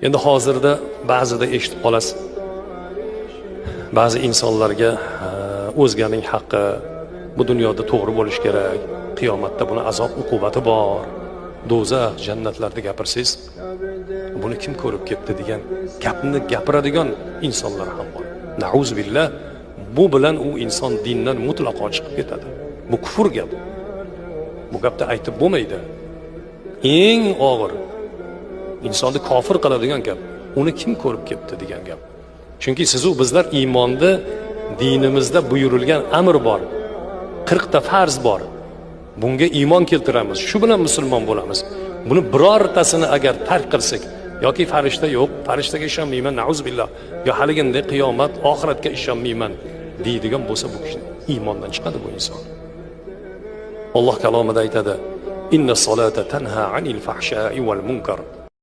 Endi hozirda ba'zida eshitib qolasiz. Ba'zi insonlarga o'zganing haqqi bu dunyoda to'g'ri bo'lish kerak, qiyomatda buni azob uqubati bor, do'zax, jannatlarda gapirsangiz, buni kim ko'rib ketdi degan gapni gapiradigan insonlar ham bor. Nauzubillah, bu bilan u inson dindan mutlaqo chiqib ketadi. Bu kufr gap. Bu gapni aytib bo'lmaydi. Eng og'ir insonni kofir qiladigan gap, uni kim ko'rib ketdi degan gap. Chunki siz u bizlar iymonda, dinimizda buyurilgan amr bor. 40 ta farz bor. Bunga iymon keltiramiz. Shu bilan musulmon bo'lamiz. Buni birortasini agar tark qilsak, yoki farishta yo'q, farishtaga ishonmayman, nauzubillah, yo haliginday qiyomat, oxiratga ishonmayman deydigan bo'lsa, bu kishi iymondan chiqadi bu inson. Alloh kalomida aytadi: "Inna solata tanha anil fahsha'i wal munkar."